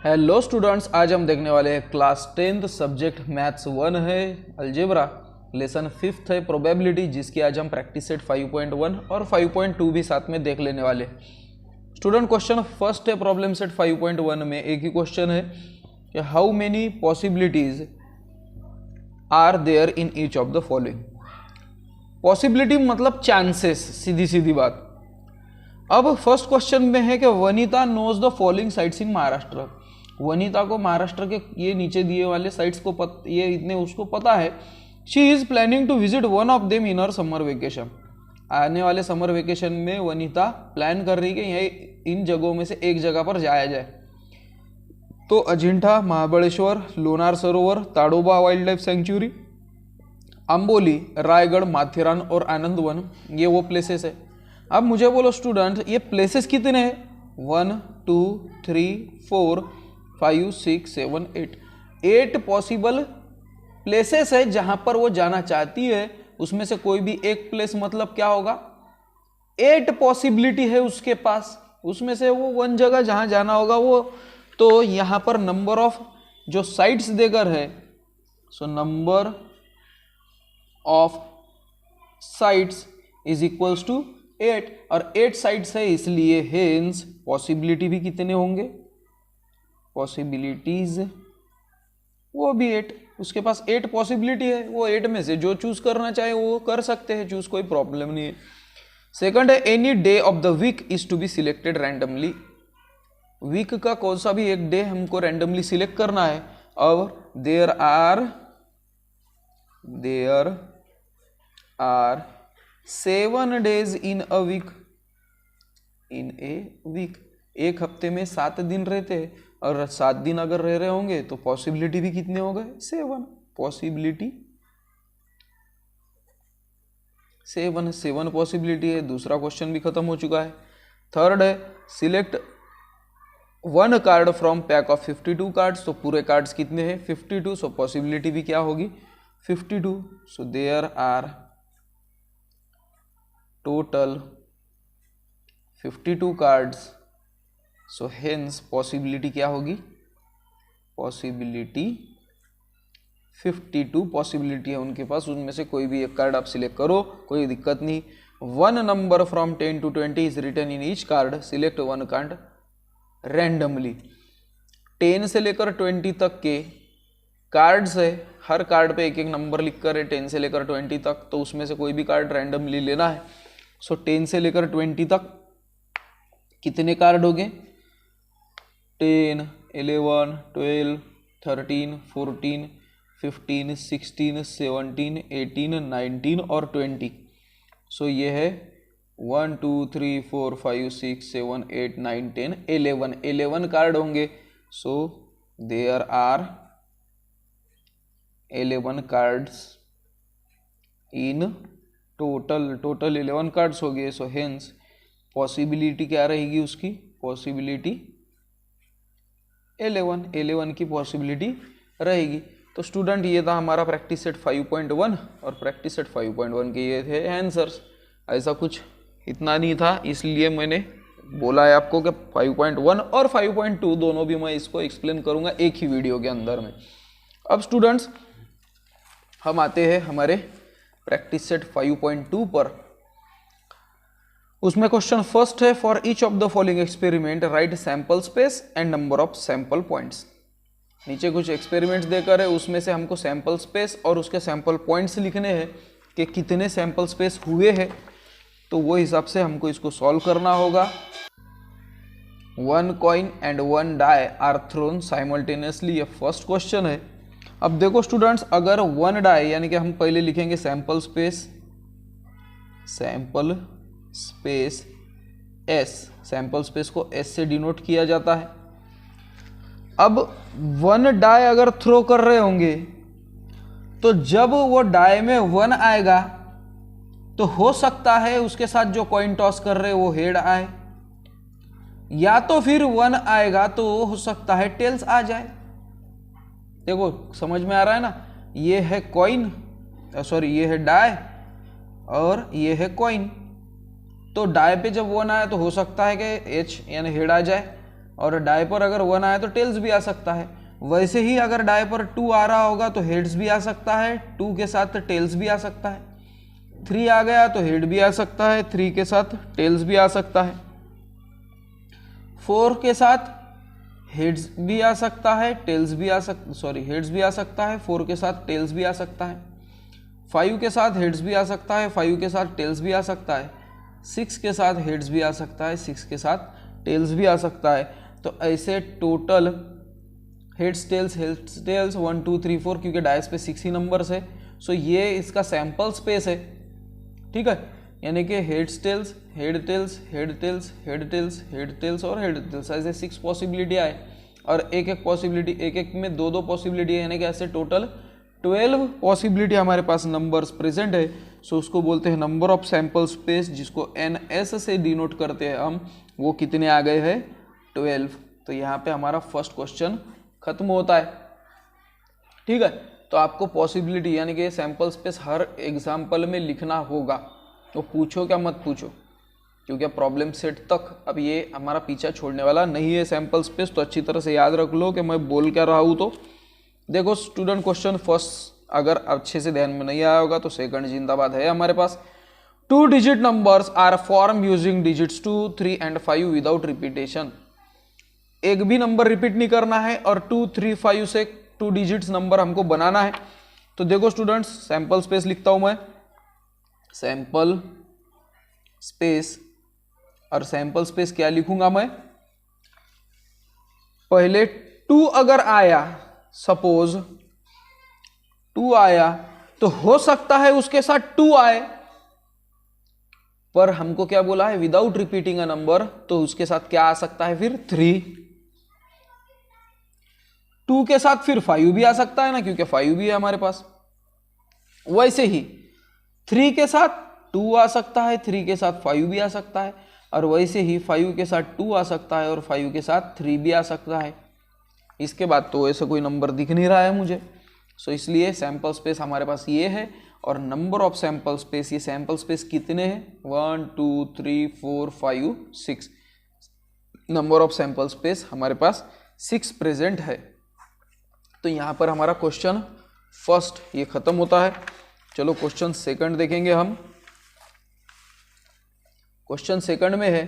Hello students, आज हम देखने वाले हैं क्लास 10th सब्जेक्ट मैथ्स 1 है अलजेब्रा, लेसन 5th है प्रोबेबिलिटी, जिसकी आज हम प्रैक्टिस सेट 5.1 और 5.2 भी साथ में देख लेने वाले। स्टूडेंट क्वेश्चन फर्स्ट है प्रॉब्लम सेट 5.1 में एक ही क्वेश्चन है कि how many possibilities are there in each of the following. Possibility मतलब चांसेस, सीधी सीधी बात। अब फर्स्ट क्वेश्चन में है कि Vanita knows the following sites in Maharashtra. Vanita को महाराष्ट्र के ये नीचे दिए वाले साइट्स को ये इतने उसको पता है। She is planning to visit one of them in her summer vacation. आने वाले समर वेकेशन में वनीता प्लान कर रही है कि यह इन जगहों में से एक जगह पर जाया जाए। तो अजिंठा, महाबलेश्वर, लोनार सरोवर, Tadoba wild life sanctuary, Amboli, Raigarh, Matheran और आनंद वन, ये वो प्लेसेस है। अब मुझे बोलो स्टूडेंट, ये प्लेसेस कितने हैं? 1 2 3 4 5 6 7 8 पॉसिबल प्लेसेस है जहां पर वो जाना चाहती है। उसमें से कोई भी एक प्लेस मतलब क्या होगा? 8 पॉसिबिलिटी है उसके पास, उसमें से वो वन जगह जहां जाना होगा वो। तो यहां पर नंबर ऑफ जो साइट्स देकर है, so number of sites is equals to 8 और 8 साइड्स है, इसलिए हेंस पॉसिबिलिटी भी कितने होंगे? पॉसिबिलिटीज वो भी 8। उसके पास 8 पॉसिबिलिटी है, वो 8 में से जो चूज करना चाहे वो कर सकते हैं चूज, कोई प्रॉब्लम नहीं है। सेकंड है any day of the week is to be selected randomly. Week का कौन सा भी एक डे हमको रैंडमली सिलेक्ट करना है। और there are 7 days in a week. एक हफ्ते में 7 दिन रहते हैं और 7 दिन अगर रह रहे होंगे तो पॉसिबिलिटी भी कितने हो गए? 7 पॉसिबिलिटी। 7 पॉसिबिलिटी है। दूसरा क्वेश्चन भी खत्म हो चुका है। थर्ड है select 1 card from pack of 52 cards. तो पूरे कार्ड्स कितने हैं? 52। सो पॉसिबिलिटी भी क्या होगी? 52। So there are total 52 cards. So hence possibility क्या होगी? Possibility 52 पॉसिबिलिटी है उनके पास, उनमें से कोई भी एक कार्ड आप सिलेक्ट करो, कोई दिक्कत नहीं। 1 number from 10 to 20 is written in each card, select 1 card randomly. 10 से लेकर 20 तक के कार्ड्स है, हर कार्ड पे एक एक नंबर लिखकर है 10 से लेकर 20 तक, तो उसमें से कोई भी कार्ड रैंडमली लेना है। सो 10 से लेकर 20 तक कितने कार्ड हो गए? 10, 11, 12, 13, 14, 15, 16, 17, 18, 19 और 20। सो ये है 1 2 3 4 5 6 7 8 9 10 11 कार्ड होंगे। So there are 11 cards in total 11 cards हो गए। सो हेंस पॉसिबिलिटी क्या रहेगी उसकी? पॉसिबिलिटी 11 की पॉसिबिलिटी रहेगी। तो स्टूडेंट ये था हमारा प्रैक्टिस सेट 5.1 और प्रैक्टिस सेट 5.1 के ये थे आंसर्स। ऐसा कुछ इतना नहीं था, इसलिए मैंने बोला है आपको कि 5.1 और 5.2 दोनों भी मैं इसको एक्सप्लेन करूंगा एक ही वीडियो के अंदर में। अब स्टूडेंट्स हम आते हैं हमारे प्रैक्टिस सेट 5.2 पर। उसमें क्वेश्चन फर्स्ट है for each of the following experiment right sample space and number of sample points. नीचे कुछ एक्सपेरिमेंट्स देकर है, उसमें से हमको सैंपल स्पेस और उसके सैंपल पॉइंट्स लिखने हैं कि कितने सैंपल स्पेस हुए हैं। तो वो हिसाब से हमको इसको सॉल्व करना होगा। 1 coin and 1 die are thrown simultaneously, ये फर्स्ट क्वेश्चन है। अब देखो स्टूडेंट्स, अगर 1 डाई यानी कि हम पहले लिखेंगे sample space S, sample space को S से डिनोट किया जाता है। अब 1 डाई अगर थ्रो कर रहे होंगे तो जब वो डाई में 1 आएगा तो हो सकता है उसके साथ जो कॉइन टॉस कर रहे वो हेड आए, या तो फिर 1 आएगा तो हो सकता है टेल्स आ जाए। देखो समझ में आ रहा है ना? ये है कॉइन, सॉरी ये है डाई और ये है कॉइन। तो डाई पे जब 1 आए तो हो सकता है कि H यानी हेड आ जाए, और डाई पर अगर 1 आया तो टेल्स भी आ सकता है। वैसे ही अगर डाई पर 2 आ रहा होगा तो हेड्स भी आ सकता है, 2 के साथ टेल्स भी आ सकता है। 3 आ गया तो हेड भी आ सकता है, 3 के साथ टेल्स भी आ सकता है। 4 के साथ हेड्स भी आ सकता है, टेल्स भी आ हेड्स भी आ सकता है, 4 के साथ टेल्स भी आ सकता है। 5 के साथ हेड्स भी आ सकता है, 5 के साथ टेल्स भी आ सकता है। 6 के साथ हेड्स भी आ सकता है, 6 के साथ टेल्स भी आ सकता है। तो ऐसे टोटल हेड्स टेल्स 1 2 3 4, क्योंकि डायस पे 6 ही नंबर्स है, सो ये इसका सैंपल स्पेस है। ठीक है, यानी कि heads tails, head tails, head tails, head tails, head tails और हेड टेल्स, ऐसे 6 पॉसिबिलिटी आए और एक एक पॉसिबिलिटी, एक एक में 2 2 पॉसिबिलिटी है, यानी कि ऐसे टोटल 12 पॉसिबिलिटी हमारे पास नंबर्स प्रेजेंट है। सो उसको बोलते हैं नंबर ऑफ सैंपल स्पेस, जिसको NS से डिनोट करते हैं हम। वो कितने आ गए हैं? 12। तो यहाँ पे हमारा फर्स्ट क्वेश्चन खत्म होता है। ठीक है, तो आपको पॉसिबिलिटी यानी कि सैंपल स्पेस हर एग्जाम्पल में लिखना होगा। तो पूछो क्या मत पूछो, क्योंकि प्रॉब्लम सेट तक अब ये हमारा पीछा छोड़ने वाला नहीं है सैंपल स्पेस। तो अच्छी तरह से याद रख लो कि मैं बोल क्या रहा हूँ। तो देखो स्टूडेंट, क्वेश्चन फर्स्ट अगर अच्छे से ध्यान में नहीं आया होगा तो सेकंड जिंदाबाद है हमारे पास। 2 digit numbers are form using digits 2 3 and 5 without repetition. एक भी नंबर रिपीट नहीं करना है और 2 3 5 से 2 डिजिट्स नंबर हमको बनाना है। तो देखो स्टूडेंट्स, सैंपल स्पेस लिखता हूं मैं, सैंपल स्पेस, और सैंपल स्पेस क्या लिखूंगा मैं? पहले 2 अगर आया, सपोज 2 आया, तो हो सकता है उसके साथ 2 आए, पर हमको क्या बोला है? विदाउट रिपीटिंग अ नंबर, तो उसके साथ क्या आ सकता है फिर? 3। 2 के साथ फिर 5 भी आ सकता है ना, क्योंकि 5 भी है हमारे पास। वैसे ही 3 के साथ 2 आ सकता है, 3 के साथ 5 भी आ सकता है, और वैसे ही 5 के साथ 2 आ सकता है और 5 के साथ 3 भी आ सकता है। इसके बाद तो ऐसा कोई नंबर दिख नहीं रहा है मुझे। सो इसलिए सैंपल स्पेस हमारे पास ये है। और नंबर ऑफ सैंपल स्पेस, ये सैंपल स्पेस कितने हैं? 1 2 3 4 5 6। नंबर ऑफ सैंपल स्पेस हमारे पास 6 प्रेजेंट है। तो यहाँ पर हमारा क्वेश्चन फर्स्ट ये खत्म होता है। चलो क्वेश्चन सेकंड देखेंगे हम। क्वेश्चन सेकंड में है,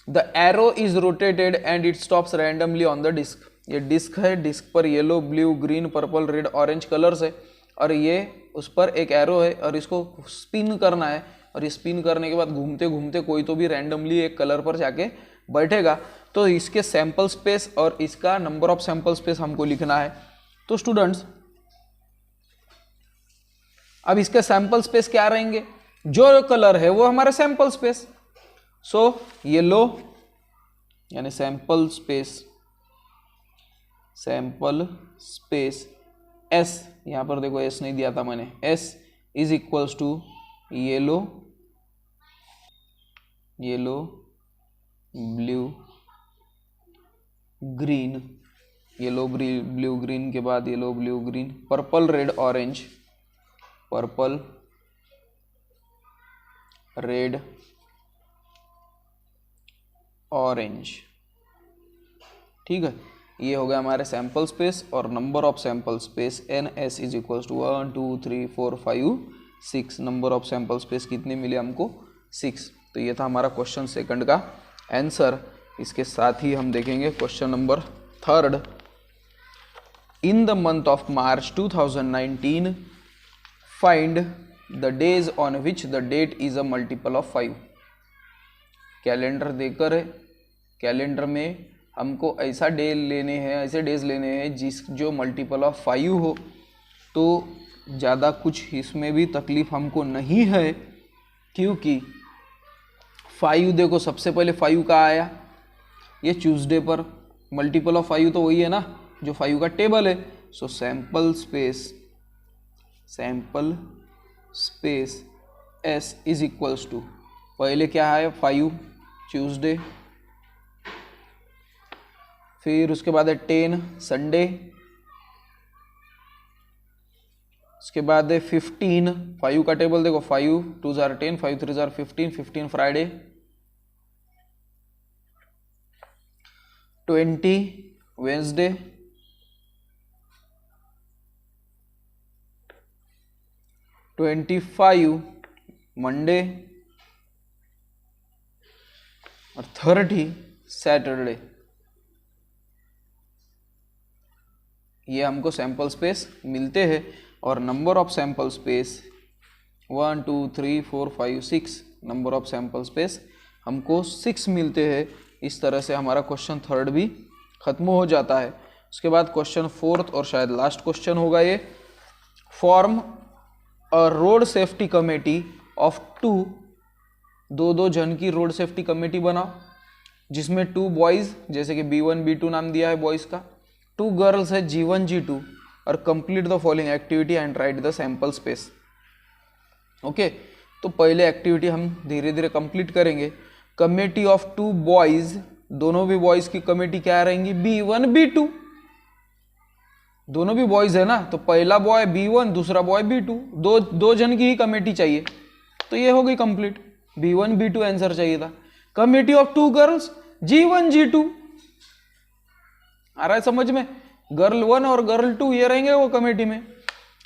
the arrow is rotated and it stops randomly on the disc. ये डिस्क है, डिस्क पर yellow, blue, green, purple, red, orange colours है, और ये उस पर एक एरो है और इसको स्पिन करना है, और ये स्पिन करने के बाद घूमते घूमते कोई तो भी रैंडमली एक कलर पर जाके बैठेगा। तो इसके सैंपल स्पेस और इसका नंबर ऑफ सैंपल स्पेस हमको लिखना है। तो स्टूडेंट्स, अब इसके सैंपल स्पेस क्या रहेंगे? जो कलर है वो हमारा सैंपल स्पेस। सो येलो यानी sample space, sample space S, यहां पर देखो S नहीं दिया था मैंने, S is equals to yellow, yellow, blue, green, yellow blue green के बाद yellow blue green, purple red orange, purple red orange. ठीक है, ये हो गया हमारे सैंपल स्पेस। और number of sample space NS is equals to 1 2 3 4 5 6। Number of sample space कितने मिले हमको? 6। तो ये था हमारा क्वेश्चन सेकंड का आंसर। इसके साथ ही हम देखेंगे question number third. In the month of March 2019 find the days on which the date is a multiple of 5। Calendar देकर है, कैलेंडर में हमको ऐसा डे लेने हैं, ऐसे डेज लेने हैं जो मल्टीपल ऑफ 5 हो। तो ज़्यादा कुछ इसमें भी तकलीफ हमको नहीं है, क्योंकि 5 देखो सबसे पहले 5 का आया ये ट्यूसडे पर, मल्टीपल ऑफ 5 तो वही है ना जो 5 का टेबल है। So sample space S is equals to, पहले क्या है 5 ट्यूसडे, फिर उसके बाद है 10 संडे, उसके बाद है 15, 5 का टेबल देखो 5 2 jar 10, 5 3 jar 15, 15 Friday, 20 Wednesday, 25 Monday और 30 सैटरडे। ये हमको सैंपल स्पेस मिलते हैं और number of sample space 1 2 3 4 5 6 number of sample space हमको 6 मिलते हैं। इस तरह से हमारा क्वेश्चन थर्ड भी खत्म हो जाता है। उसके बाद क्वेश्चन फोर्थ और शायद लास्ट क्वेश्चन होगा ये, form a road safety committee of 2 जन की रोड सेफ्टी कमेटी बनाओ, जिसमें 2 बॉयज़ जैसे कि B1 B2 नाम दिया है बॉयज़ का, 2 गर्ल्स है G1 G2 और complete the following activity and right the sample space. Okay, तो पहले एक्टिविटी हम धीरे धीरे कंप्लीट करेंगे। कमेटी ऑफ 2 बॉयज़, दोनों भी बॉयज़ की कमेटी क्या रहेंगी, B1 B2, दोनों भी बॉयज़ है ना, तो पहला बॉय B1 दूसरा बॉय B2, दो जन की ही कमेटी चाहिए, तो ये हो गई कंप्लीट। B1 B2 आंसर चाहिए था। Committee of 2 girls G1 G2, आ रहा है समझ में, गर्ल 1 और गर्ल 2 ये रहेंगे वो कमेटी में।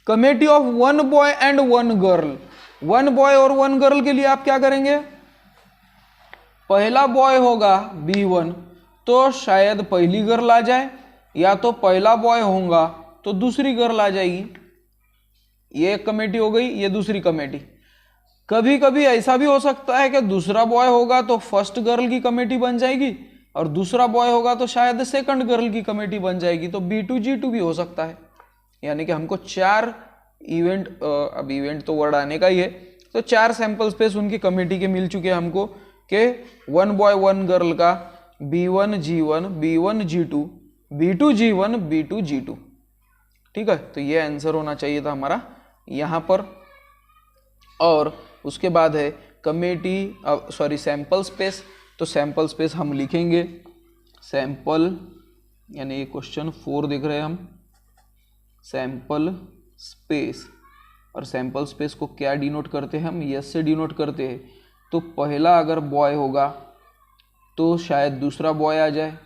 Committee of 1 boy and 1 girl, 1 boy और 1 गर्ल के लिए आप क्या करेंगे, पहला बॉय होगा B1 तो शायद पहली गर्ल आ जाए, या तो पहला बॉय होगा तो दूसरी गर्ल आ जाएगी। ये एक कमेटी हो गई, ये दूसरी कमेटी। कभी कभी ऐसा भी हो सकता है कि दूसरा बॉय होगा तो फर्स्ट गर्ल की कमेटी बन जाएगी और दूसरा बॉय होगा तो शायद सेकंड गर्ल की कमेटी बन जाएगी, तो B2 G2 भी हो सकता है। यानी कि हमको 4 इवेंट, अब इवेंट तो वर्ड आने का ही है, तो 4 सैंपल स्पेस उनकी कमेटी के मिल चुके हैं हमको कि 1 बॉय 1 गर्ल का B1 G1 B1 G2 B2 G1 B2 G2। ठीक है, तो ये आंसर होना चाहिए था हमारा यहाँ पर। और उसके बाद है कमेटी सैंपल स्पेस, तो सैंपल स्पेस हम लिखेंगे सैंपल, यानी ये क्वेश्चन 4 देख रहे हैं हम, सैंपल स्पेस। और सैंपल स्पेस को क्या डिनोट करते हैं हम, यस से डिनोट करते हैं। तो पहला अगर बॉय होगा तो शायद दूसरा बॉय आ जाए,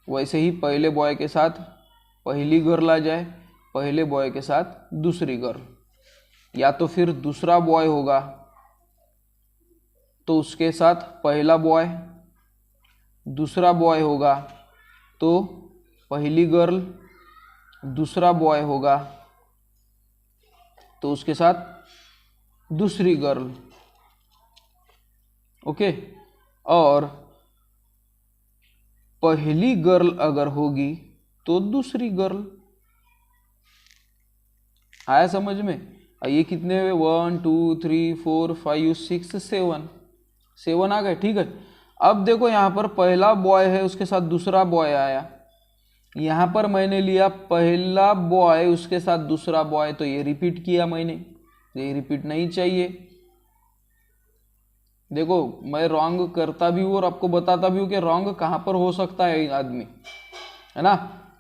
वैसे ही पहले बॉय के साथ पहली गर्ल आ जाए, पहले बॉय के साथ दूसरी गर्ल, या तो फिर दूसरा बॉय होगा तो उसके साथ पहला बॉय, दूसरा बॉय होगा तो पहली गर्ल, दूसरा बॉय होगा तो उसके साथ दूसरी गर्ल। ओके, और पहली गर्ल अगर होगी तो दूसरी गर्ल। आया समझ में? ये कितने हुए, 1 2 3 4 5 6 7 आ गए। ठीक है, अब देखो यहाँ पर पहला बॉय है उसके साथ दूसरा बॉय आया, यहाँ पर मैंने लिया पहला बॉय उसके साथ दूसरा बॉय, तो ये रिपीट किया मैंने, ये रिपीट नहीं चाहिए। देखो मैं रॉन्ग करता भी हूँ और आपको बताता भी हूँ कि रॉन्ग कहाँ पर हो सकता है आदमी, है ना।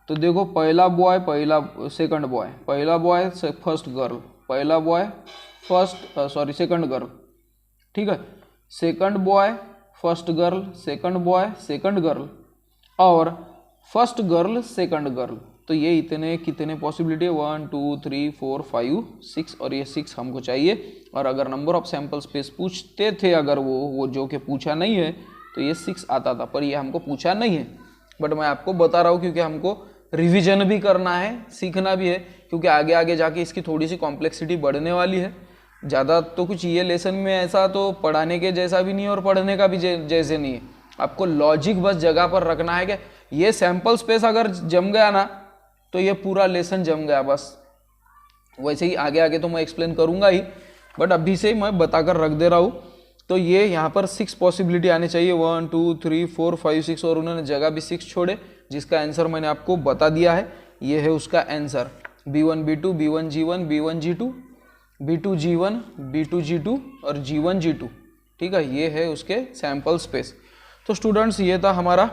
तो देखो पहला बॉय पहला सेकंड बॉय, पहला बॉय फर्स्ट गर्ल, पहला बॉय सेकंड गर्ल। ठीक है, second boy first girl, second boy second girl, और फर्स्ट गर्ल सेकंड गर्ल। तो ये इतने कितने पॉसिबिलिटी है, 1 2 3 4 5 6, और ये 6 हमको चाहिए। और अगर नंबर ऑफ सैंपल स्पेस पूछते थे अगर वो जो कि पूछा नहीं है तो ये 6 आता था, पर ये हमको पूछा नहीं है। बट मैं आपको बता रहा हूँ क्योंकि हमको रिविजन भी करना है, सीखना भी है, क्योंकि आगे आगे जाके इसकी थोड़ी सी कॉम्प्लेक्सिटी बढ़ने वाली है। ज़्यादा तो कुछ ये लेसन में ऐसा तो पढ़ाने के जैसा भी नहीं है और पढ़ने का भी जैसे नहीं है। आपको लॉजिक बस जगह पर रखना है कि ये सैंपल स्पेस अगर जम गया ना तो ये पूरा लेसन जम गया बस। वैसे ही आगे आगे तो मैं एक्सप्लेन करूंगा ही, बट अभी से मैं बताकर रख दे रहा हूँ। तो ये यहाँ पर 6 पॉसिबिलिटी आनी चाहिए, 1 2 3 4 5 6, और उन्होंने जगह भी 6 छोड़े, जिसका आंसर मैंने आपको बता दिया है। ये है उसका answer, B1 B2 B1 G1 B1 G2 B2 G1 B2 G2 और G1 G2। ठीक है, ये है उसके सैंपल स्पेस। तो स्टूडेंट्स ये था हमारा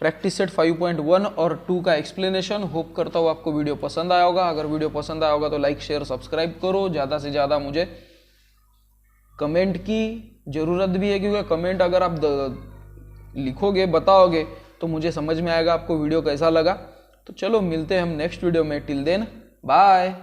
प्रैक्टिस सेट 5.1 और 2 का एक्सप्लेनेशन। होप करता हूँ आपको वीडियो पसंद आया होगा। अगर वीडियो पसंद आया होगा तो लाइक शेयर सब्सक्राइब करो। ज़्यादा से ज़्यादा मुझे कमेंट की ज़रूरत भी है, क्योंकि कमेंट अगर आप लिखोगे बताओगे तो मुझे समझ में आएगा आपको वीडियो कैसा लगा। तो चलो मिलते हैं हम नेक्स्ट वीडियो में, टिल देन बाय।